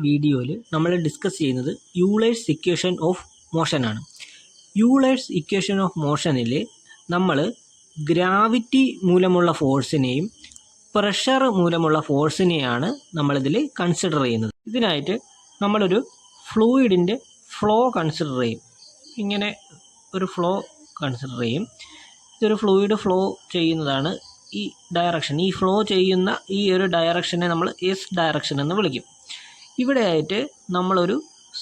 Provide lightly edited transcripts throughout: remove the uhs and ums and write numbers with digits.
വീഡിയോയിൽ നമ്മൾ ഡിസ്കസ് ചെയ്യുന്നത് യൂളേഴ്സ് ഇക്വേഷൻ ഓഫ് മോഷൻ ആണ്. യൂളേഴ്സ് ഇക്വേഷൻ ഓഫ് മോഷനിൽ നമ്മൾ ഗ്രാവിറ്റി മൂലമുള്ള ഫോഴ്സിനെയും പ്രഷർ മൂലമുള്ള ഫോഴ്സിനെയാണ് നമ്മളിതിൽ കൺസിഡർ ചെയ്യുന്നത്. ഇതിനായിട്ട് നമ്മളൊരു ഫ്ലൂയിഡിൻ്റെ ഫ്ലോ കൺസിഡർ ചെയ്യും. ഇങ്ങനെ ഒരു ഫ്ലോ കൺസിഡർ ചെയ്യും. ഇതൊരു ഫ്ലൂയിഡ് ഫ്ലോ ചെയ്യുന്നതാണ്. ഈ ഡയറക്ഷൻ, ഈ ഫ്ലോ ചെയ്യുന്ന ഈ ഒരു ഡയറക്ഷനെ നമ്മൾ എസ് ഡയറക്ഷൻ എന്ന് വിളിക്കും. ഇവിടെ ആയിട്ട് നമ്മളൊരു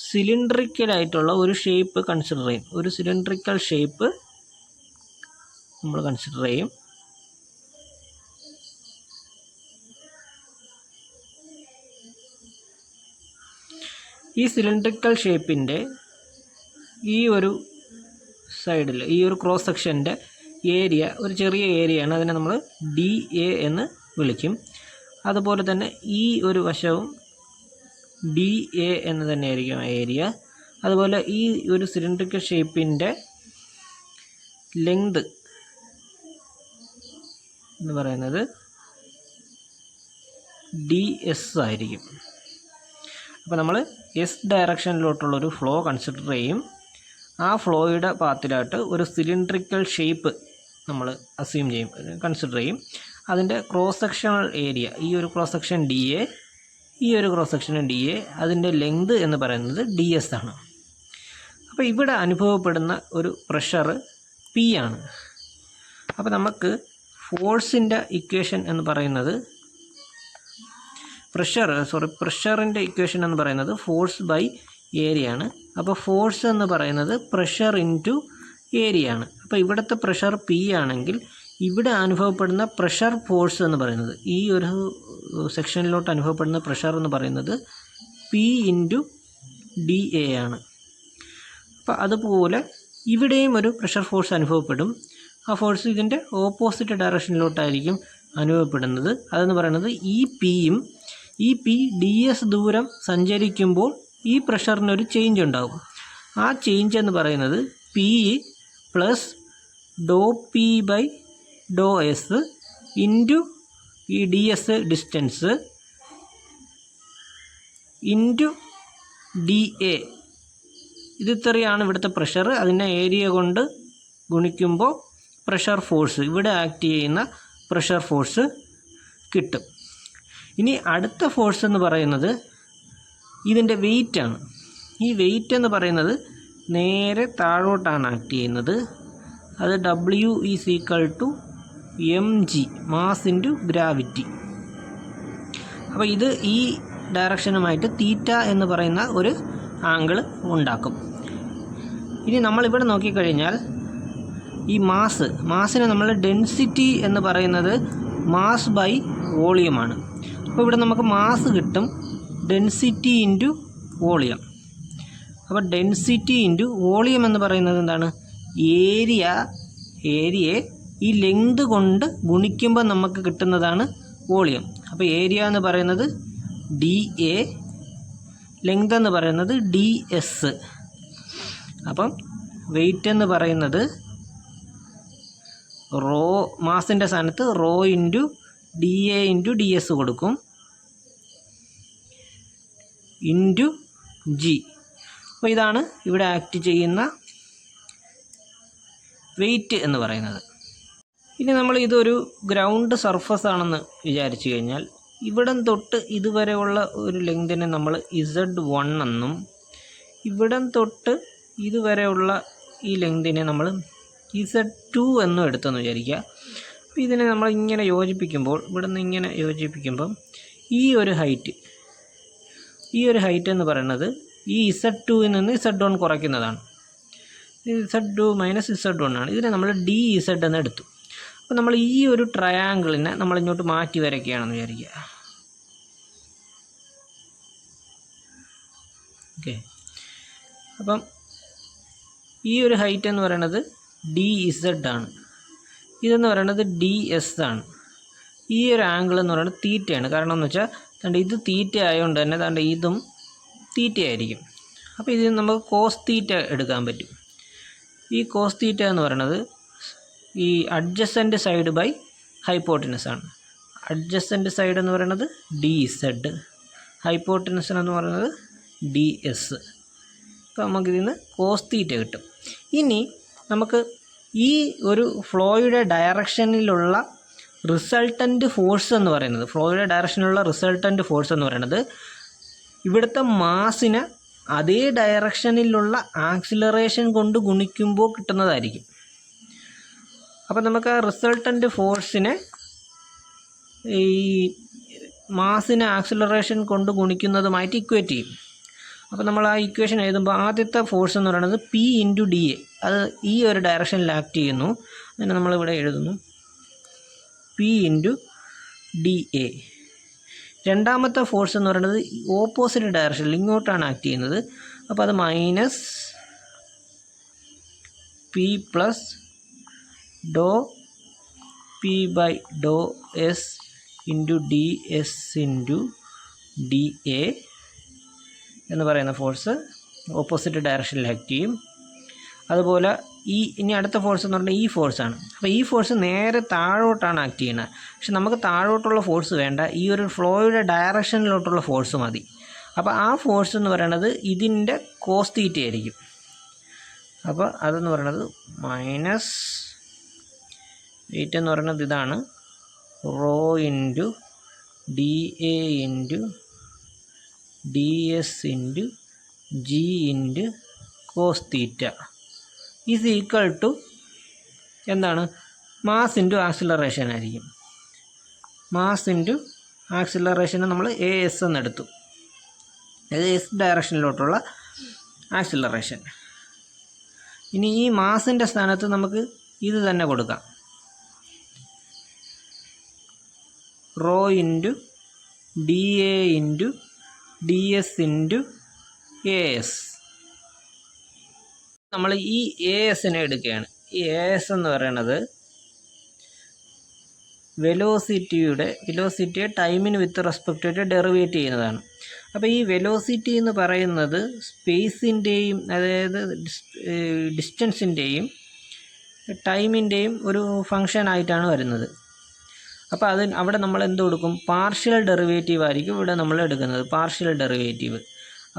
സിലിണ്ടറിക്കലായിട്ടുള്ള ഒരു ഷേപ്പ് കൺസിഡർ ചെയ്യും. ഒരു സിലിണ്ടറിക്കൽ ഷേപ്പ് നമ്മൾ കൺസിഡർ ചെയ്യും. ഈ സിലിണ്ടറിക്കൽ ഷേപ്പിൻ്റെ ഈ ഒരു സൈഡിൽ, ഈ ഒരു ക്രോസ് സെക്ഷൻ്റെ ഏരിയ ഒരു ചെറിയ ഏരിയയാണ്. അതിനെ നമ്മൾ DA എന്ന് വിളിക്കും. അതുപോലെ തന്നെ ഈ ഒരു വശവും DA എന്ന് തന്നെയായിരിക്കും ഏരിയ. അതുപോലെ ഈ ഒരു സിലിണ്ടറിക്കൽ ഷേപ്പിൻ്റെ ലെങ്ത് എന്ന് പറയുന്നത് DS ആയിരിക്കും. അപ്പോൾ നമ്മൾ എസ് ഡയറക്ഷനിലോട്ടുള്ളൊരു ഫ്ലോ കൺസിഡർ ചെയ്യും. ആ ഫ്ലോയുടെ പാത്തിലായിട്ട് ഒരു സിലിണ്ടറിക്കൽ ഷേപ്പ് നമ്മൾ അസ്യൂം ചെയ്യും, കൺസിഡർ ചെയ്യും. അതിൻ്റെ ക്രോസ് സെക്ഷണൽ ഏരിയ, ഈ ഒരു ക്രോസ് സെക്ഷൻ DA, ഈ ഒരു ക്രോസ് സെക്ഷൻ DA, അതിൻ്റെ ലെങ്ത് എന്ന് പറയുന്നത് DS ആണ്. അപ്പോൾ ഇവിടെ അനുഭവപ്പെടുന്ന ഒരു പ്രഷർ P ആണ്. അപ്പോൾ നമുക്ക് ഇക്വേഷൻ എന്ന് പറയുന്നത് പ്രഷറിൻ്റെ ഇക്വേഷൻ എന്ന് പറയുന്നത് ഫോഴ്സ് ബൈ ഏരിയ ആണ്. അപ്പോൾ ഫോഴ്സ് എന്ന് പറയുന്നത് പ്രഷർ ഇൻറ്റു ഏരിയ ആണ്. അപ്പോൾ ഇവിടുത്തെ പ്രഷർ P ആണെങ്കിൽ ഇവിടെ അനുഭവപ്പെടുന്ന പ്രഷർ ഫോഴ്സ് എന്ന് പറയുന്നത്, ഈ ഒരു സെക്ഷനിലോട്ട് അനുഭവപ്പെടുന്ന പ്രഷർ എന്ന് പറയുന്നത് P ഇൻറ്റു DA ആണ്. അപ്പോൾ അതുപോലെ ഇവിടെയും ഒരു പ്രഷർ ഫോഴ്സ് അനുഭവപ്പെടും. ആ ഫോഴ്സ് ഇതിൻ്റെ ഓപ്പോസിറ്റ് ഡയറക്ഷനിലോട്ടായിരിക്കും അനുഭവപ്പെടുന്നത്. അതെന്ന് പറയുന്നത് ഈ P DS ദൂരം സഞ്ചരിക്കുമ്പോൾ ഈ പ്രഷറിനൊരു ചേഞ്ച് ഉണ്ടാകും. ആ ചേഞ്ച് എന്ന് പറയുന്നത് P പ്ലസ് ഡോ P ബൈ ഡോ S ഇൻറ്റു ഈ DS ഡിസ്റ്റൻസ് ഇൻറ്റു DA. ഇത് ഇത്രയാണ് ഇവിടുത്തെ പ്രഷർ. അതിനെ ഏരിയ കൊണ്ട് ഗുണിക്കുമ്പോൾ പ്രഷർ ഫോഴ്സ്, ഇവിടെ ആക്ട് ചെയ്യുന്ന പ്രഷർ ഫോഴ്സ് കിട്ടും. ഇനി അടുത്ത ഫോഴ്സ് എന്ന് പറയുന്നത് ഇതിൻ്റെ വെയിറ്റാണ്. ഈ വെയിറ്റ് എന്ന് പറയുന്നത് നേരെ താഴോട്ടാണ് ആക്ട് ചെയ്യുന്നത്. അത് W is equal to mg, mass into gravity. അപ്പോൾ ഇത് ഈ ഡയറക്ഷനുമായിട്ട് തീറ്റ എന്ന് പറയുന്ന ഒരു ആംഗിൾ ഉണ്ടാക്കും. ഇനി നമ്മളിവിടെ നോക്കിക്കഴിഞ്ഞാൽ ഈ മാസിനെ നമ്മൾ ഡെൻസിറ്റി എന്ന് പറയുന്നത് മാസ് ബൈ വോളിയമാണ്. അപ്പോൾ ഇവിടെ നമുക്ക് മാസ് കിട്ടും ഡെൻസിറ്റി ഇൻറ്റു വോളിയം. അപ്പോൾ ഡെൻസിറ്റി ഇൻറ്റു വോളിയം എന്ന് പറയുന്നത് എന്താണ്? ഏരിയയെ ഈ ലെങ്ത് കൊണ്ട് ഗുണിക്കുമ്പോൾ നമുക്ക് കിട്ടുന്നതാണ് വോളിയം. അപ്പോൾ ഏരിയ എന്ന് പറയുന്നത് DA, ലെങ്ത് എന്ന് പറയുന്നത് DS. അപ്പം വെയിറ്റ് എന്ന് പറയുന്നത് മാസിൻ്റെ സ്ഥാനത്ത് rho into DA into DS കൊടുക്കും, ഇൻറ്റു G. അപ്പോൾ ഇതാണ് ഇവിടെ ആക്ട് ചെയ്യുന്ന വെയിറ്റ് എന്ന് പറയുന്നത്. ഇനി നമ്മൾ ഇതൊരു ഗ്രൗണ്ട് സർഫസ് ആണെന്ന് വിചാരിച്ചു കഴിഞ്ഞാൽ ഇവിടം തൊട്ട് ഇതുവരെയുള്ള ഒരു ലെങ്തിനെ നമ്മൾ Z1 എന്നും ഇവിടം തൊട്ട് ഇതുവരെയുള്ള ഈ ലെങ്തിനെ നമ്മൾ Z2 എന്നും എടുത്തെന്ന് വിചാരിക്കുക. അപ്പോൾ ഇതിനെ നമ്മൾ ഇങ്ങനെ യോജിപ്പിക്കുമ്പോൾ, ഇവിടെ നിന്ന് ഇങ്ങനെ യോജിപ്പിക്കുമ്പം ഈ ഒരു ഹൈറ്റ് എന്ന് പറയുന്നത് ഈ Z2ൽ നിന്ന് Z1 കുറയ്ക്കുന്നതാണ്. Z2 മൈനസ് Z1 ആണ്. ഇതിനെ നമ്മൾ DZ എന്ന് എടുത്തു. അപ്പോൾ നമ്മൾ ഈ ഒരു ട്രയാങ്കിളിനെ നമ്മളിങ്ങോട്ട് മാറ്റി വരയ്ക്കുകയാണെന്ന് വിചാരിക്കുക. ഓക്കെ, അപ്പം ഈ ഒരു ഹൈറ്റ് എന്ന് പറയുന്നത് DZ ആണ്. ഇതെന്ന് പറയുന്നത് DS ആണ്. ഈ ഒരു ആംഗിൾ എന്ന് പറയുന്നത് തീറ്റയാണ്. കാരണം എന്ന് വെച്ചാൽ ഇത് തീറ്റ ആയതുകൊണ്ട് തന്നെ ഇതും തീറ്റയായിരിക്കും. അപ്പോൾ ഇതിൽ നമുക്ക് കോസ് തീറ്റ എടുക്കാൻ പറ്റും. ഈ കോസ് തീറ്റ എന്ന് പറയുന്നത് ഈ അഡ്ജസൻറ്റ് സൈഡ് ബൈ ഹൈപ്പോട്ടിനസ് ആണ്. അഡ്ജസൻറ്റ് സൈഡ് എന്ന് പറയുന്നത് DZ, ഹൈപ്പോട്ടൻഷൻ എന്ന് പറയുന്നത് DS. അപ്പോൾ നമുക്കിതിൽ നിന്ന് കോസ് തീറ്റ കിട്ടും. ഇനി നമുക്ക് ഈ ഒരു ഫ്ലോയുടെ ഡയറക്ഷനിലുള്ള റിസൾട്ടൻ്റ് ഫോഴ്സ് എന്ന് പറയുന്നത്, ഫ്ലോയുടെ ഡയറക്ഷനിലുള്ള റിസൾട്ടൻ്റ് ഫോഴ്സ് എന്ന് പറയുന്നത് ഇവിടുത്തെ മാസിനെ അതേ ഡയറക്ഷനിലുള്ള ആക്സിലറേഷൻ കൊണ്ട് ഗുണിക്കുമ്പോൾ കിട്ടുന്നതായിരിക്കും. അപ്പോൾ നമുക്ക് ആ റിസൾട്ടൻ്റ് ഫോഴ്സിനെ ഈ മാസിനെ ആക്സിലറേഷൻ കൊണ്ട് ഗുണിക്കുന്നതുമായിട്ട് ഇക്വേറ്റ് ചെയ്യും. അപ്പോൾ നമ്മൾ ആ ഇക്വേഷൻ എഴുതുമ്പോൾ ആദ്യത്തെ ഫോഴ്സ് എന്ന് പറയുന്നത് P×dA, അത് ഈ ഒരു ഡയറക്ഷനിൽ ആക്ട് ചെയ്യുന്നു. അതിന് നമ്മളിവിടെ എഴുതുന്നു P×dA. രണ്ടാമത്തെ ഫോഴ്സ് എന്ന് പറയുന്നത് ഓപ്പോസിറ്റ് ഡയറക്ഷനിൽ ഇങ്ങോട്ടാണ് ആക്ട് ചെയ്യുന്നത്. അപ്പോൾ അത് -P+∂P/∂S ×DS×dA എന്ന് പറയുന്ന ഫോഴ്സ് ഓപ്പോസിറ്റ് ഡയറക്ഷനിൽ ആക്ട് ചെയ്യും. അതുപോലെ ഇനി അടുത്ത ഫോഴ്സ് എന്ന് പറഞ്ഞാൽ ഈ ഫോഴ്സാണ്. അപ്പോൾ ഈ ഫോഴ്സ് നേരെ താഴോട്ടാണ് ആക്ട് ചെയ്യുന്നത്. പക്ഷെ നമുക്ക് താഴോട്ടുള്ള ഫോഴ്സ് വേണ്ട, ഈ ഒരു ഫ്ലോയുടെ ഡയറക്ഷനിലോട്ടുള്ള ഫോഴ്സ് മതി. അപ്പോൾ ആ ഫോഴ്സ് എന്ന് പറയുന്നത് ഇതിൻ്റെ കോസ് തീറ്റ ആയിരിക്കും. അപ്പോൾ അതെന്ന് പറയുന്നത് മൈനസ് വെയിറ്റ് എന്ന് പറയുന്നത് ഇതാണ് ρ×dA×ds×g×cos theta is equal to എന്താണ്, മാസ് ഇൻറ്റു ആക്സിലറേഷൻ ആയിരിക്കും. മാസ് ഇൻറ്റു ആക്സിലറേഷനെ നമ്മൾ AS എന്നെടുത്തു, അതായത് S ഡയറക്ഷനിലോട്ടുള്ള ആക്സിലറേഷൻ. ഇനി ഈ മാസിൻ്റെ സ്ഥാനത്ത് നമുക്ക് ഇത് തന്നെ കൊടുക്കാം, ρ×dA×ds×AS. നമ്മൾ ഈ ASനെ എടുക്കുകയാണ്. ഈ AS എന്ന് പറയുന്നത് വെലോസിറ്റിയെ ടൈമിന് വിത്ത് റെസ്പെക്റ്റ് ആയിട്ട് ഡെറിവേറ്റ് ചെയ്യുന്നതാണ്. അപ്പോൾ ഈ വെലോസിറ്റി എന്ന് പറയുന്നത് സ്പേസിൻ്റെയും അതായത് ഡിസ്റ്റൻസിൻ്റെയും ടൈമിൻ്റെയും ഒരു ഫങ്ഷൻ ആയിട്ടാണ് വരുന്നത്. അപ്പോൾ അവിടെ നമ്മൾ എന്ത് കൊടുക്കും, പാർഷ്യൽ ഡെറിവേറ്റീവ് ആയിരിക്കും ഇവിടെ നമ്മൾ എടുക്കുന്നത്, പാർഷ്യൽ ഡെറിവേറ്റീവ്.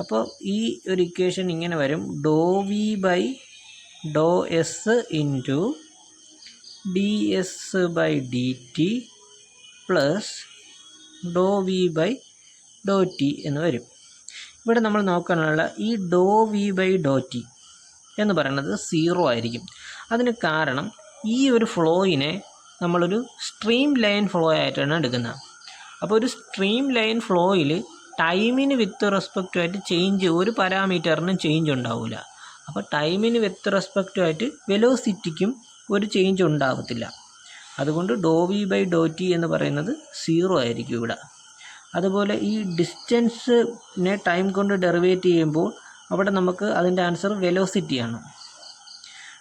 അപ്പോൾ ഈ ഒരു ഇക്വേഷൻ ഇങ്ങനെ വരും, ∂V/∂S ×ds/dt പ്ലസ് ∂V/∂t എന്ന് വരും. ഇവിടെ നമ്മൾ നോക്കാനുള്ള ഈ ∂V/∂t എന്ന് പറയുന്നത് 0 ആയിരിക്കും. അതിന് കാരണം ഈ ഒരു ഫ്ലോയിനെ നമ്മളൊരു സ്ട്രീം ലൈൻ ഫ്ലോ ആയിട്ടാണ് എടുക്കുന്നത്. അപ്പോൾ ഒരു സ്ട്രീം ലൈൻ ഫ്ലോയിൽ ടൈമിന് വിത്ത് റെസ്പെക്റ്റുമായിട്ട് ചേഞ്ച്, ഒരു പാരാമീറ്ററിനും ചേഞ്ച് ഉണ്ടാവില്ല. അപ്പോൾ ടൈമിന് വിത്ത് റെസ്പെക്റ്റുമായിട്ട് വെലോസിറ്റിക്കും ഒരു ചേഞ്ച് ഉണ്ടാകത്തില്ല. അതുകൊണ്ട് ∂V/∂t എന്ന് പറയുന്നത് 0 ആയിരിക്കും ഇവിടെ. അതുപോലെ ഈ ഡിസ്റ്റൻസിനെ ടൈം കൊണ്ട് ഡെറിവേറ്റ് ചെയ്യുമ്പോൾ അവിടെ നമുക്ക് അതിൻ്റെ ആൻസർ വെലോസിറ്റിയാണ്.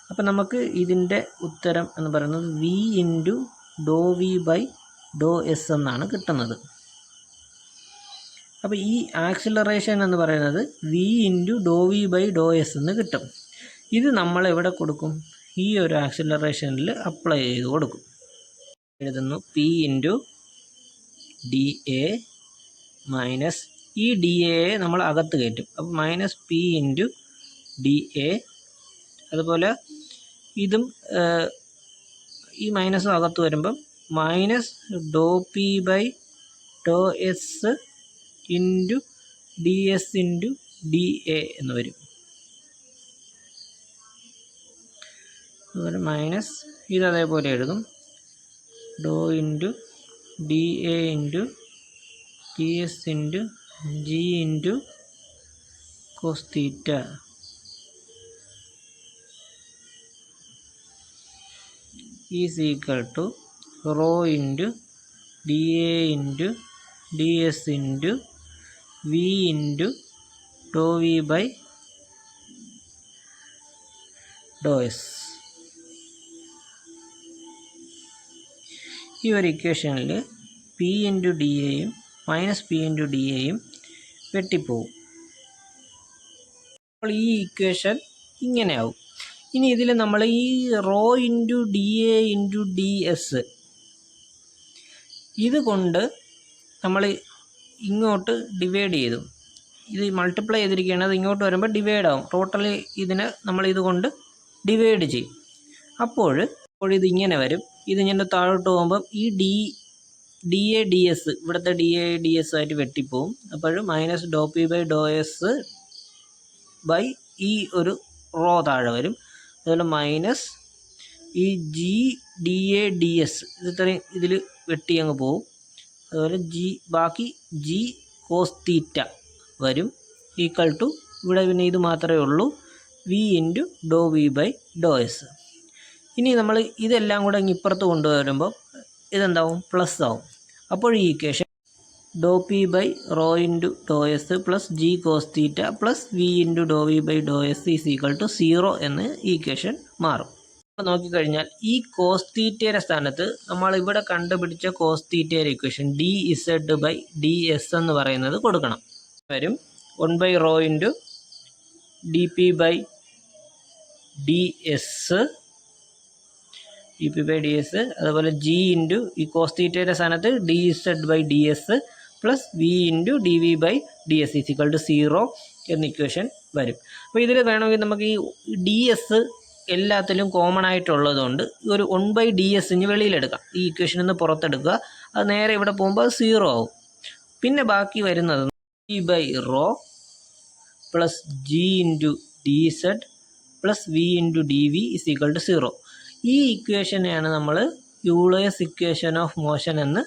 അപ്പോൾ നമുക്ക് ഇതിൻ്റെ ഉത്തരം എന്ന് പറയുന്നത് V×∂V/∂S എന്നാണ് കിട്ടുന്നത്. അപ്പോൾ ഈ ആക്സിലറേഷൻ എന്ന് പറയുന്നത് V×∂V/∂S എന്ന് കിട്ടും. ഇത് നമ്മൾ എവിടെ കൊടുക്കും, ഈ ഒരു ആക്സിലറേഷനിൽ അപ്ലൈ ചെയ്ത് കൊടുക്കും. എഴുതുന്നു P×dA മൈനസ് ഈ dA നമ്മൾ അകത്ത് കയറ്റും. അപ്പോൾ -P×dA. അതുപോലെ ഇതും ഈ മൈനസും അകത്ത് വരുമ്പം -∂P/∂S ×ds×dA എന്ന് വരും. അതുപോലെ മൈനസ് ഇത് അതേപോലെ എഴുതും, ∂dA×ds×g×cos theta is equal to ρ×dA×ds×V/∂S. ഈ ഒരു ഇക്വേഷനിൽ P×dAയും -P×dAയും വെട്ടിപ്പോവും. അപ്പോൾ ഈ ഇക്വേഷൻ ഇങ്ങനെയാവും. ഇനി ഇതിൽ നമ്മൾ ഈ ρ×dA×ds ഇത് കൊണ്ട് നമ്മൾ ഇങ്ങോട്ട് ഡിവൈഡ് ചെയ്തു. ഇത് മൾട്ടിപ്ലൈ ചെയ്തിരിക്കുകയാണ്, അത് ഇങ്ങോട്ട് വരുമ്പോൾ ഡിവൈഡ് ആവും. ടോട്ടലി ഇതിനെ നമ്മൾ ഇതുകൊണ്ട് ഡിവൈഡ് ചെയ്യും. അപ്പോൾ ഇത് ഇങ്ങനെ വരും. ഇതിങ്ങനെ താഴോട്ട് പോകുമ്പം ഈ ഡി എ ഡി എസ് ഇവിടുത്തെ ഡി എ ഡി എസ് ആയിട്ട് വെട്ടിപ്പോവും. അപ്പോൾ മൈനസ് ഡോ പി ബൈ ഡോ എസ് ബൈ ഈ ഒരു റോ താഴെ വരും. അതുപോലെ മൈനസ് ഈ G D A D S ഇത്രയും ഇതിൽ വെട്ടി അങ്ങ് പോവും. അതുപോലെ ബാക്കി ജി കോസ് തീറ്റ വരും ഈക്വൽ ടു ഇവിടെ പിന്നെ ഇത് മാത്രമേ ഉള്ളൂ വി ഇൻറ്റു ഡോ വി ബൈ ഡോ എസ്. ഇനി നമ്മൾ ഇതെല്ലാം കൂടെ ഇപ്പുറത്ത് കൊണ്ടുവരുമ്പോൾ ഇതെന്താവും? പ്ലസ് ആവും. അപ്പോൾ ഈ ഇക്വേഷൻ ഡോ പി ബൈ റോ ഇൻറ്റു ഡോ S plus G cos theta plus V into ഡോ വി ബൈ ഡോ എസ് ഈസ് ഈക്വൽ ടു 0 എന്ന് ഈ ഇക്വേഷൻ മാറും. അപ്പോൾ നോക്കിക്കഴിഞ്ഞാൽ ഈ കോസ് തീറ്റയുടെ സ്ഥാനത്ത് നമ്മൾ ഇവിടെ കണ്ടുപിടിച്ച കോസ് തീറ്റയുടെ equation D Z by D S എന്ന് പറയുന്നത് കൊടുക്കണം. വരും 1 by rho into D P by D S അതുപോലെ ജി ഇൻറ്റു ഈ കോസ് തീറ്റയുടെ സ്ഥാനത്ത് D Z by D S plus V into D V by D S is equal to 0 എന്ന equation വരും. അപ്പോൾ ഇതിൽ വേണമെങ്കിൽ നമുക്ക് ഈ ഡി എസ് എല്ലാത്തിലും കോമൺ ആയിട്ടുള്ളതുകൊണ്ട് ഒരു 1 ബൈ ഡി എസ് ഇനി വെളിയിലെടുക്കാം. ഈ ഇക്വേഷനിൽ നിന്ന് പുറത്തെടുക്കുക. അത് നേരെ ഇവിടെ പോകുമ്പോൾ അത് 0 ആവും. പിന്നെ ബാക്കി വരുന്നത് G by rho plus G into D Z plus V into D V is equal to 0. ഈ ഇക്വേഷനെയാണ് നമ്മൾ യൂളേഴ്സ് ഇക്വേഷൻ ഓഫ് മോഷൻ എന്ന്